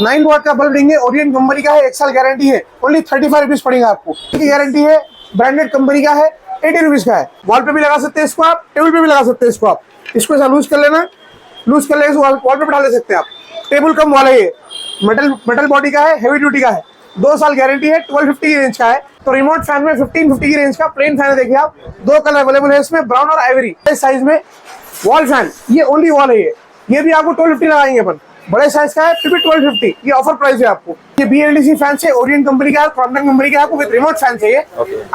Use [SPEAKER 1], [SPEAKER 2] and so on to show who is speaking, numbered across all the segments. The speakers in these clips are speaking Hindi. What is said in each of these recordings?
[SPEAKER 1] 9 वॉट का बल्ब देंगे, ओरियन कंपनी का है, 1 साल गारंटी है, ओनली 35 रुपीज पड़ेगा आपको। इसकी गारंटी है, ब्रांडेड कंपनी का है, 80 रुपीज का है। वॉल पे भी लगा सकते हैं इसको आप, टेबल पे भी लगा सकते हैं इसको आप। इसको ऐसा लूज कर लेना, लूज कर लेने वॉल पे डाल दे सकते हैं आप। टेबल कम वाला ये मेटल बॉडी का है, हेवी ड्यूटी का है, 2 साल गारंटी है, 1250 की रेंज का है। तो रिमोट फैन में 1550 की रेंज का प्लेन फैन है। देखिए आप, 2 कलर अवेलेबल है इसमें, ब्राउन और आइवरी साइज में। वॉल फैन, ये ओनली वॉल है, ये भी आपको 1250 लगाएंगे अपन। बड़े साइज का है, फिर भी 1250, ये ऑफर प्राइस है आपको। ये BLDC फैन से, ओरियन कंपनी का है, क्रॉम्पटन कंपनी का है, आपको विद रिमोट फैन चाहिए।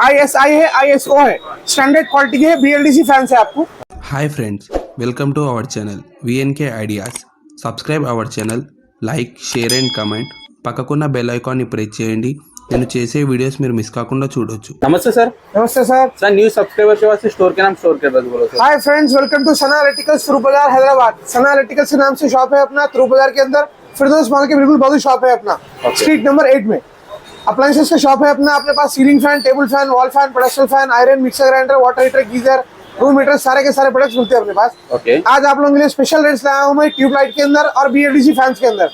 [SPEAKER 1] ISI है, ISO है, स्टैंडर्ड क्वालिटी के BLDC फैन से आपको।
[SPEAKER 2] Hi friends, welcome to our channel VNK Ideas. Subscribe our channel, like, share and comment. పక్కకున్న బెల్ ఐకాన్ ని ప్రెస్ చేయండి. నేను చేసే వీడియోస్ మీరు మిస్ కాకుండా చూడొచ్చు.
[SPEAKER 3] नमस्ते सर।
[SPEAKER 1] नमस्ते सर।
[SPEAKER 3] सर न्यू सब्सक्राइबर के वास्ते स्टोर के नाम स्टोर के बोलो sir.
[SPEAKER 1] Hi friends, welcome to Sana electricals Turup Bazaar Hyderabad. Sana electricals के नाम से शॉप है अपना, तुरुप बाजार के अंदर फिरदौस मॉल के बिल्कुल बाजू शॉप है अपना, स्ट्रीट नंबर 8 में। अप्लायंसेस का शॉप है अपना। अपने पास ceiling fan, table fan, wall fan, pedestal fan, iron, mixer grinder, water heater, geyser, room heater, सारे के सारे प्रोडक्ट्स मिलते हैं अपने पास। आज आप लोगों के लिए स्पेशल रेट्स लाया हूँ मैं ट्यूबलाइट के अंदर और BLDC फैंस के अंदर।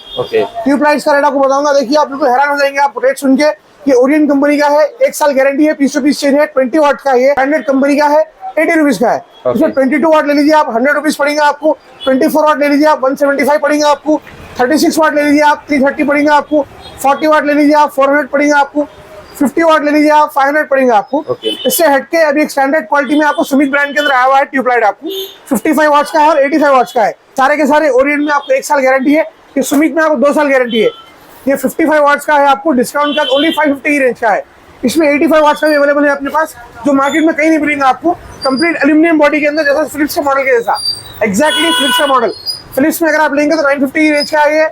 [SPEAKER 1] ट्यूबलाइट्स का रेट आपको बताऊंगा, देखिए आप बिल्कुल हैरान हो जाएंगे आप रेट सुन के। ये ओरियन कंपनी का है, 1 साल गारंटी है, पीस टू पीस चेंज है, 20 वाट का है, ब्रांडेड कंपनी का है, 80 रुपीज का है। इसमें 22 वाट ले लीजिए आप, 100 रुपीज पड़ेगा आपको। 24 वाट ले लीजिए आप, 175 पड़ेगा आपको। 36 वाट ले लीजिए आप, 330 पड़ेगा आपको। 40 वाट ले लीजिए आप, 400 पड़ेगा आपको। 50 वाट ले लीजिए आप, 500 पड़ेगा आपको। इससे हटके अभी एक स्टैंडर्ड क्वालिटी में आपको सुमित ब्रांड के अंदर आया हुआ है ट्यूबलाइट, आपको 55 वाट्स का है और 85 वाट्स का है। सारे के सारे ओरियन में आपको 1 साल गारंटी है, ये सुमित में आपको 2 साल गारंटी है। ये 55 वाट्स का है, आपको डिस्काउंट का ओनली 550 की रेंज का है। इसमें 85 वाट्स का भी अवेलेबल है अपने पास, जो मार्केट में कहीं नहीं मिलेगा आपको। कंप्लीट एल्यूमिनियम बॉडी के अंदर, जैसा फिलिप्स के मॉडल के जैसा, एग्जैक्टली फिलिप्स का मॉडल। फिलिप्स में अगर आप लेंगे तो 950 की रेंज का है ये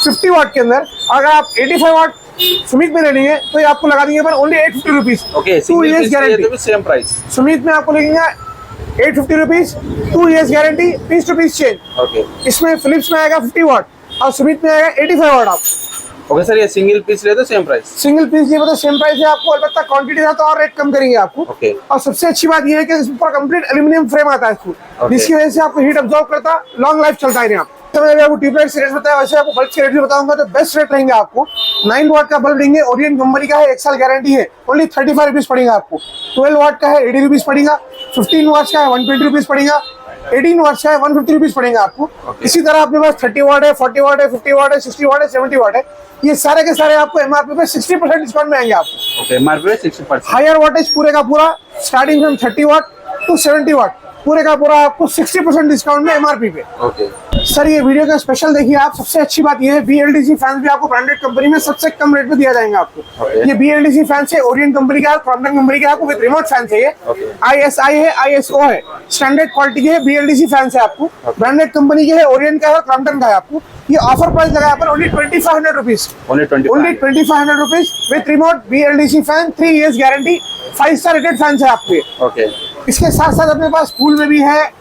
[SPEAKER 1] 50 वाट के अंदर। अगर आप 85 वाट सुमित में ले लेंगे तो ये आपको लगा देंगे पर only 850 rupees. 2 years guarantee
[SPEAKER 3] same price.
[SPEAKER 1] Sumit में आपको लगेगा 850 rupees, 2 years guarantee, piece to piece change. इसमें फिलिप्स में आएगा 50 वाट और सुमित में आएगा 85 वाट। आप
[SPEAKER 3] ओके सर, ये सिंगल पीस ले तो सेम प्राइस।
[SPEAKER 1] सिंगल पीस ये मतलब सेम प्राइस है आपको, अलबत्ता क्वांटिटी था तो और रेट कम करेंगे आपको। और सबसे अच्छी बात ये है कि इसमें पूरा कंप्लीट एल्यूमिनियम फ्रेम आता है इसको, जिसकी वजह से आपको हीट अब्सॉर्ब करता, लॉन्ग लाइफ चलता है। आप तो मैंने आपको ट्यूबलाइट के रेट बताया, वैसे आपको बल्ब के रेट भी बताऊंगा। तो बेस्ट रेट रहेंगे आपको। 9 वाट का बल्ब देंगे, ओरियन कंपनी का है, 1 साल गारंटी है, ओनली 35 रुपीज पड़ेगा आपको। 12 वाट का है, 80 रुपीज पड़ेगा। 15 वाट्स का है, 120 रुपीज पड़ेगा। 18 वाट्स का है, 150 रुपीज पड़ेगा आपको। इसी तरह अपने पास 30 वाट है, 40 वाट है, 50 वाट है, 60 वाट है, 70 वाट है। ये सारे के सारे आपको MRP पे 60% डिस्काउंट में आएंगे आपको।
[SPEAKER 3] MRP पे 60%।
[SPEAKER 1] हायर वाटेज पूरे का पूरा, स्टार्टिंग फ्रॉम 30 वाट टू 70 वाट, पूरे का पूरा आपको 60% डिस्काउंट में MRP पे। सर ये वीडियो का स्पेशल देखिए आप। सबसे अच्छी बात ये है, BLDC फैंस भी आपको ब्रांडेड कंपनी में सबसे कम रेट में दिया जाएगा आपको। ये BLDC फैन से, ओरियन कंपनी का है, क्रॉम्पटन कंपनी का है, आपको विद रिमोट फैन चाहिए। ISI है, ISO है, स्टैंडर्ड क्वालिटी के BLDC फैन है आपको। ब्रांडेड कंपनी के है, ओरियन का है, क्रॉम्पटन का है आपको। ये ऑफर प्राइस लगाया पर only 2500 rupees, only 2500 rupees with remote BLDC fan, 3 years guarantee, 5 star rated fan है आपके। इसके साथ साथ अपने पास कूल में भी है,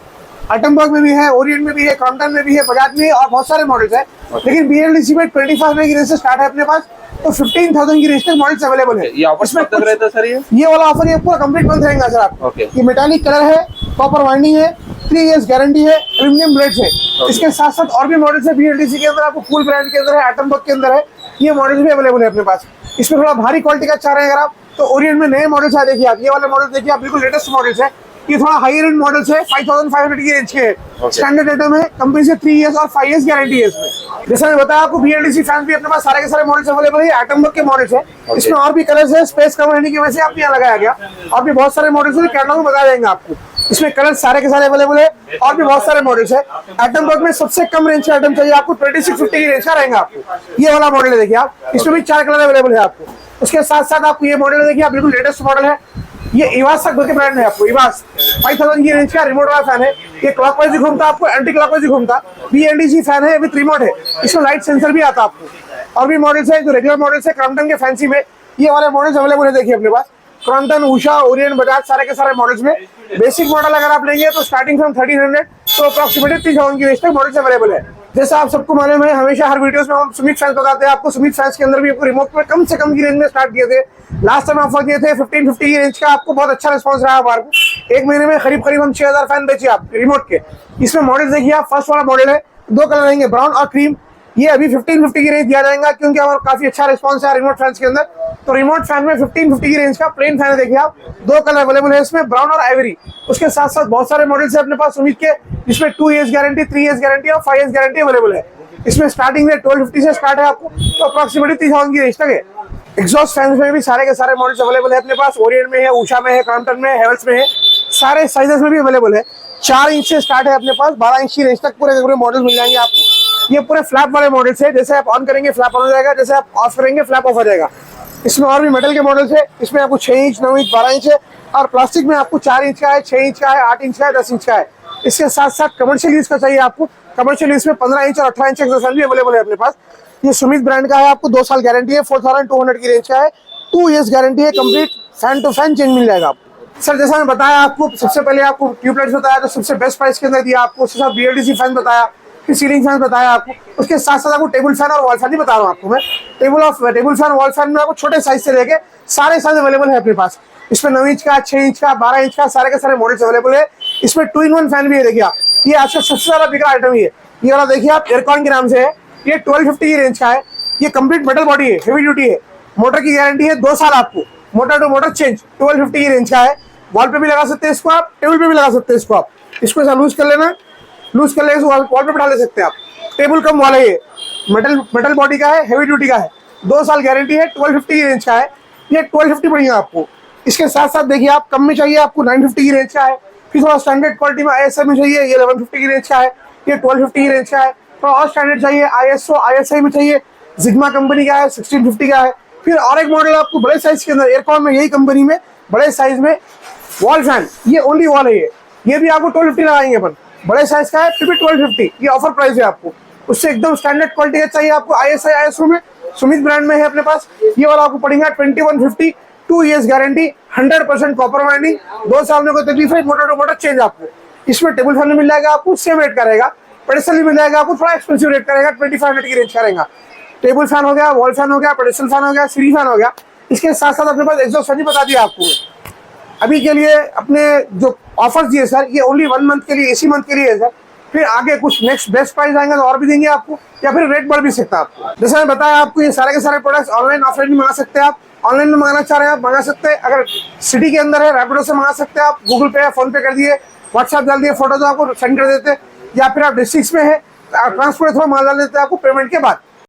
[SPEAKER 1] अटमबर्ग में भी है, ओरियन में भी है, क्रॉम्पटन में भी है, बजाज में और बहुत सारे मॉडल्स है। लेकिन BLDC में 25 की रेंज से स्टार्ट है अपने पास, तो 15,000 की रेंज तक मॉडल्स अवेलेबल है।
[SPEAKER 3] ये ऑफर कब तक रहता है सर? ये
[SPEAKER 1] वाला ऑफर ये पूरा कंप्लीट बंद रहेगा सर आपको। ये मेटालिक कलर है, कॉपर वाइंडिंग है, 3 इयर्स गारंटी है, एल्यूमिनियम ब्लेड्स है। इसके साथ साथ और भी मॉडल्स है BLDC के अंदर, आपको कूल ब्रांड के अंदर है, अटमबर्ग के अंदर है, ये मॉडल्स भी अवेलेबल है अपने पास। इसमें थोड़ा भारी क्वालिटी का चाह रहे हैं अगर आप, तो ओरियन में नए मॉडल्स है। देखिए आप, ये वाले मॉडल देखिए आप, बिल्कुल लेटेस्ट मॉडल्स है। ये थोड़ा हायर एंड मॉडल्स है, 5500 की रेंज के है। स्टैंडर्ड आइटम है, कंपनी से 3 इयर्स और 5 इयर्स गारंटी है इसमें। जैसा मैं बताया आपको, BLDC फैन भी अपने पास सारे के सारे मॉडल्स अवेलेबल है। एटमबर्ग के मॉडल्स है, इसमें और भी कलर्स है, स्पेस कम रहने की वजह से आपको यहाँ लगाया गया। और भी बहुत सारे मॉडल्स है, कैटलॉग में बता देंगे आपको। इसमें कलर सारे के सारे अवेलेबल है और भी बहुत सारे मॉडल्स है। एटमबर्ग में सबसे कम रेंज का आइटम चाहिए आपको, 2650 की रेंज का रहेगा आपको। ये वाला मॉडल है, देखिए आप, इसमें भी 4 कलर अवेलेबल है आपको। उसके साथ साथ आपको ये मॉडल देखिए आप, बिल्कुल लेटेस्ट मॉडल है। ये इवास तक के ब्रांड है आपको। इवास 5000 की रेंज का रिमोट वाला फैन है। ये क्लॉकवाइज भी घूमता, आपको एंटी क्लॉकवाइज भी घूमता। BLDC फैन है विद रिमोट है, इसमें लाइट सेंसर भी आता आपको। और भी मॉडल्स है जो रेगुलर मॉडल्स है क्रॉम्पटन के फैंसी में, ये वाले मॉडल्स अवेलेबल है। देखिए अपने पास क्रॉम्पटन, उषा, ओरियन, बजाज, सारे के सारे मॉडल्स में बेसिक मॉडल अगर आप लेंगे तो स्टार्टिंग फ्रॉम 1300 तो अप्रॉक्सीमेटली 3000 की रेंज तक मॉडल्स अवेलेबल है। जैसा आप सबको मालूम है, हमेशा हर वीडियोस में हम सुमित फैंस बताते हैं आपको। सुमित फैंस के अंदर भी आपको रिमोट में कम से कम की रेंज में स्टार्ट किए थे। लास्ट टाइम ऑफर दिए थे 1550 की रेंज का, आपको बहुत अच्छा रिस्पांस रहा हमारे को। 1 महीने में करीब हम 6000 फैन बेचे आप रिमोट के। इसमें मॉडल देखिए आप, फर्स्ट वाला मॉडल है, 2 कलर रहेंगे, ब्राउन और क्रीम। ये अभी 1550 की रेंज दिया जाएगा क्योंकि हमारा काफी अच्छा रिस्पांस है रिमोट फैंस के अंदर। तो रिमोट फैन में 1550 की रेंज का प्लेन फैन है, देखिए आप, दो कलर अवेलेबल है इसमें, ब्राउन और आइवरी। उसके साथ साथ बहुत सारे मॉडल्स है अपने पास सुमित के, जिसमें 2 years गारंटी, 3 years गारंटी और 5 years गारंटी अवेलेबल है। इसमें स्टार्टिंग रेट 1250 से स्टार्ट है आपको, तो अप्रॉक्सीमेटली 30,000 की रेंज तक है। एग्जॉस्ट फैंस में भी सारे के सारे मॉडल्स अवेलेबल है अपने पास, ओरिएंट में है, उषा में है, क्रॉम्पटन में है, हेवल्स में है, सारे साइजेस में भी अवेलेबल है। 4 इंच से स्टार्ट है अपने पास, 12 इंच की रेंज तक पूरे पूरे मॉडल मिल जाएंगे आपको। ये पूरे फ्लैप वाले मॉडल्स है, जैसे आप ऑन करेंगे फ्लैप ऑन हो जाएगा, जैसे आप ऑफ करेंगे फ्लैप ऑफ हो जाएगा। इसमें और भी मेटल के मॉडल्स है, इसमें आपको 6 इंच, 9 इंच, 12 इंच है, और प्लास्टिक में आपको 4 इंच का है, 6 इंच का है, 8 इंच का है, 10 इंच का है। इसके साथ साथ कमर्शियल यूज का चाहिए आपको, कमर्शियल यूज में 15 इंच और 18 इंच एक्सरसाइज भी अवेलेबल है अपने पास। ये सुमित ब्रांड का है, आपको 2 साल गारंटी है, 4200 की रेंज का है, 2 years गारंटी है, complete fan to fan change मिल जाएगा आपको। सर जैसा मैं बताया आपको, सबसे पहले आपको ट्यूबलाइट्स बताया, तो सबसे बेस्ट प्राइस के अंदर दिया आपको, उसके साथ BLDC फैन बताया, फिर सीलिंग फैन बताया आपको, उसके साथ साथ आपको टेबल फैन और वॉल फैन भी बता रहा हूँ आपको मैं। टेबल फैन वॉल फैन में आपको छोटे साइज से लेके सारे साइज अवेलेबल है अपने पास। इसमें 9 इंच का, 6 इंच का, 12 इंच का, सारे के सारे मॉडल्स अवेलेबल है। इसमें 2-in-1 फैन भी है, देखिए आप, ये आज का सबसे ज्यादा बिका आइटम ये वाला देखिए आप, एयरकॉन के नाम से है, ये 1250 की रेंज का है। ये कंप्लीट मेटल बॉडी है, हेवी ड्यूटी है, मोटर की गारंटी है 2 साल आपको, मोटर टू मोटर चेंज, 1250 की रेंज का है। वॉल पे भी लगा सकते हैं इसको आप, टेबल पे भी लगा सकते हैं इसको आप। इसको ऐसा लूज कर लेना, लूज कर लेके वॉल पे बिठा ले सकते हैं आप। टेबल कम वाला ये मेटल बॉडी का है, हेवी ड्यूटी का है, 2 साल गारंटी है, 1250 की रेंज का है। ये 1250 पड़ेगा आपको। इसके साथ साथ देखिए आप, कम में चाहिए आपको 950 की रेंज का है, फिर थोड़ा स्टैंडर्ड क्वालिटी में ISI में चाहिए, ये 1150 की रेंज का है, ये 1250 की रेंज का है। थोड़ा और स्टैंडर्ड चाहिए, ISO ISI में चाहिए, जिग्मा कंपनी का है, 1650 का है। फिर और एक मॉडल आपको बड़े साइज के अंदर, एयरकॉन में यही कंपनी में बड़े साइज में वॉल फैन, ये ओनली वॉल है, ये भी आपको 1250 लगाएंगे अपन, बड़े साइज का है, फिर भी 1250, ये ऑफर प्राइस है आपको। उससे एकदम स्टैंडर्ड क्वालिटी का चाहिए आपको, ISI ISO में, सुमित ब्रांड में है अपने पास, ये वाला आपको पड़ेगा 2150, 2 years गारंटी, 100% कॉपर वाइंडिंग, 2 साल में कोई तकलीफ है, मोटर टू मोटर चेंज आपको। इसमें टेबल फैन मिल जाएगा आपको, सेम रेट का रहेगा, पेडिस्टल भी मिल जाएगा आपको, थोड़ा एक्सपेंसिव रेट का रहेगा, 2500 की रेंज का रहेगा। टेबल फैन हो गया, वॉल फैन हो गया, पेडिस्टल फैन हो गया, सीलिंग फैन हो गया। इसके साथ साथ अपने पास एग्जॉस्ट फैन भी बता दिया आपको। अभी के लिए अपने जो ऑफर्स दिए सर, ये ओनली 1 मंथ के लिए, इसी मंथ के लिए है सर। फिर आगे कुछ नेक्स्ट बेस्ट प्राइस आएंगे तो और भी देंगे आपको, या फिर रेट बढ़ भी सकता है आपको। जैसे मैं बताया आपको, ये सारे के सारे प्रोडक्ट्स ऑनलाइन ऑफलाइन भी मंगा सकते हैं आप। ऑनलाइन में मंगाना चाह रहे हैं आप, मंगा सकते हैं। अगर सिटी के अंदर है, रैपिडो से मंगा सकते हैं आप, गूगल पे या फोन पे कर दिए, व्हाट्सएप डाल दिए, फोटो तो आपको सेंड कर देते हैं, या फिर आप डिस्ट्रिक्ट में है, ट्रांसपोर्ट थ्रू माल डाल देते हैं आपको पेमेंट के बाद।